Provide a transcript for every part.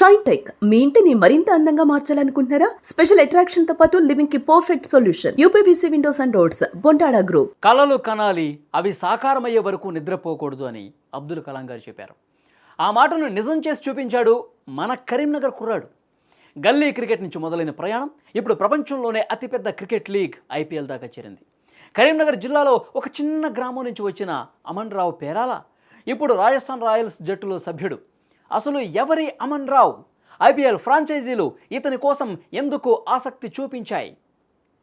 Shine tech మీ ఇంటిని మరింత అందంగా మార్చాలనుకుంటున్నారా? స్పెషల్ అట్రాక్షన్ తో పాటు లివింగ్ కి perfect solution. UPVC windows and doors, Bontada group. కలలు కనాలి, అవి సాకారమయ్యే వరకు నిద్రపోకూడదు అని అబ్దుల్ కలాం గారు చెప్పారు. ఆ మాటను నిజం చేసి చూపించాడు మన కరీంనగర్ కుర్రాడు. గల్లీ క్రికెట్ నుంచి మొదలైన ప్రయాణం ఇప్పుడు ప్రపంచంలోనే అతిపెద్ద క్రికెట్ లీగ్ ఐపీఎల్ దాకా చేరింది. కరీంనగర్ జిల్లాలో ఒక చిన్న గ్రామం నుంచి వచ్చిన అమన్ రావు పేరాల ఇప్పుడు రాజస్థాన్ రాయల్స్ జట్టులో సభ్యుడు. అసలు ఎవరి అమన్ రావు? ఐపీఎల్ ఫ్రాంచైజీలు ఇతని కోసం ఎందుకు ఆసక్తి చూపించాయి?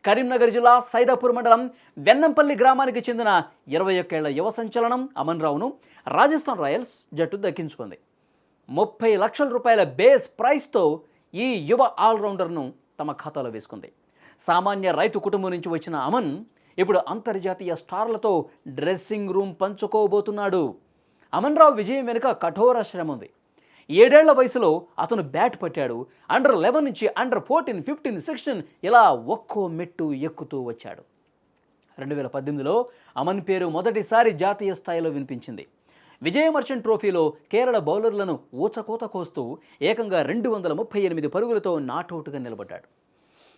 కరీంనగర్ జిల్లా సైదాపూర్ మండలం వెన్నంపల్లి గ్రామానికి చెందిన 21 ఏళ్ల యువ సంచలనం అమన్ రావును రాజస్థాన్ రాయల్స్ జట్టు దక్కించుకుంది. 30 లక్షల రూపాయల బేస్ ప్రైస్తో ఈ యువ ఆల్రౌండర్ను తమ ఖాతాలో వేసుకుంది. సామాన్య రైతు కుటుంబం నుంచి వచ్చిన అమన్ ఇప్పుడు అంతర్జాతీయ స్టార్లతో డ్రెస్సింగ్ రూమ్ పంచుకోబోతున్నాడు. అమన్ రావు విజయం వెనుక కఠోర శ్రమ ఉంది. 7 ఏళ్ల వయసులో అతను బ్యాట్ పట్టాడు. అండర్ 11 నుంచి అండర్ 14, 15, 16 ఇలా ఒక్కో మెట్టు ఎక్కుతూ వచ్చాడు. 2018లో అమన్ పేరు మొదటిసారి జాతీయ స్థాయిలో వినిపించింది. విజయ మర్చెంట్ ట్రోఫీలో కేరళ బౌలర్లను ఊచకోత కోస్తూ ఏకంగా 238 పరుగులతో నాట్అవుట్గా నిలబడ్డాడు.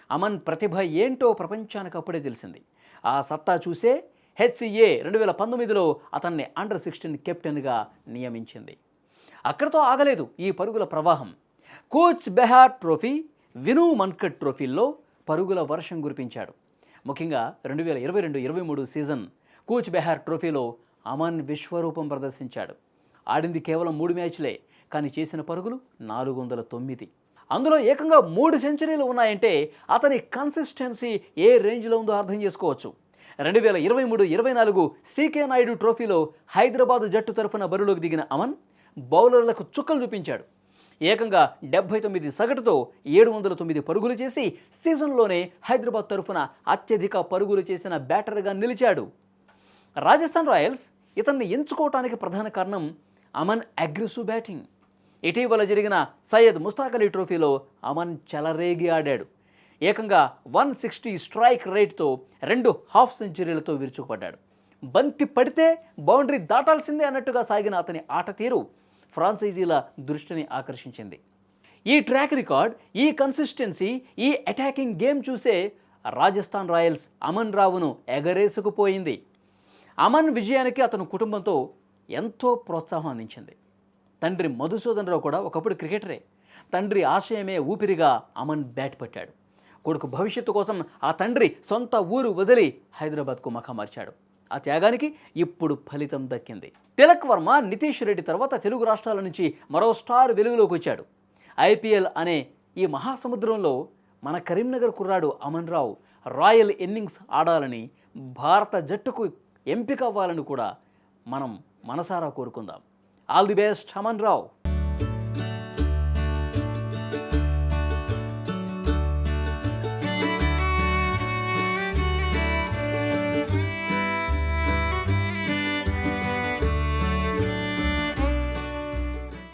అమన్ ప్రతిభ ఏంటో ప్రపంచానికి అప్పుడే తెలిసింది. ఆ సత్తా చూసే హెచ్సిఏ 2019లో అతన్ని అండర్ 16 కెప్టెన్గా నియమించింది. అక్కడితో ఆగలేదు ఈ పరుగుల ప్రవాహం. కూచ్ బెహార్ ట్రోఫీ, వినూ మన్కడ్ ట్రోఫీల్లో పరుగుల వర్షం కురిపించాడు. ముఖ్యంగా 2022-23 సీజన్ కూచ్ బెహార్ ట్రోఫీలో అమన్ విశ్వరూపం ప్రదర్శించాడు. ఆడింది కేవలం 3 మ్యాచ్లే, కానీ చేసిన పరుగులు 409. అందులో ఏకంగా 3 సెంచరీలు ఉన్నాయంటే అతని కన్సిస్టెన్సీ ఏ రేంజ్లో ఉందో అర్థం చేసుకోవచ్చు. 2023-24 సీకే నాయుడు ట్రోఫీలో హైదరాబాద్ జట్టు తరఫున బరిలోకి దిగిన అమన్ బౌలర్లకు చుక్కలు చూపించాడు. ఏకంగా 79 సగటుతో 709 పరుగులు చేసి సీజన్లోనే హైదరాబాద్ తరఫున అత్యధిక పరుగులు చేసిన బ్యాటర్గా నిలిచాడు. రాజస్థాన్ రాయల్స్ ఇతన్ని ఎంచుకోవటానికి ప్రధాన కారణం అమన్ అగ్రెసివ్ బ్యాటింగ్. ఇటీవల జరిగిన సయ్యద్ ముస్తాక్ అలీ ట్రోఫీలో అమన్ చెలరేగి ఆడాడు. ఏకంగా 160 స్ట్రైక్ రేట్తో 2 హాఫ్ సెంచరీలతో విరుచుకుపడ్డాడు. బంతి పడితే బౌండరీ దాటాల్సిందే అన్నట్టుగా సాగిన అతని ఆట తీరు ఫ్రాంచైజీల దృష్టిని ఆకర్షించింది. ఈ ట్రాక్ రికార్డ్, ఈ కన్సిస్టెన్సీ, ఈ అటాకింగ్ గేమ్ చూసే రాజస్థాన్ రాయల్స్ అమన్ రావును ఎగరేసుకుపోయింది. అమన్ విజయానికి అతని కుటుంబంతో ఎంతో ప్రోత్సాహం అందించింది. తండ్రి మధుసూదన్ రావు కూడా ఒకప్పుడు క్రికెటరే. తండ్రి ఆశయమే ఊపిరిగా అమన్ బ్యాట్ పట్టాడు. కొడుకు భవిష్యత్తు కోసం ఆ తండ్రి సొంత ఊరు వదిలి హైదరాబాద్కు మఖా మార్చాడు. ఆ త్యాగానికి ఇప్పుడు ఫలితం దక్కింది. తిలక్ వర్మ, నితీష్ రెడ్డి తర్వాత తెలుగు రాష్ట్రాల నుంచి మరో స్టార్ వెలుగులోకి వచ్చాడు. ఐపీఎల్ అనే ఈ మహాసముద్రంలో మన కరీంనగర్ కుర్రాడు అమన్ రావు రాయల్ ఇన్నింగ్స్ ఆడాలని, భారత జట్టుకు ఎంపిక అవ్వాలని కూడా మనం మనసారా కోరుకుందాం. All the best Aman Rao.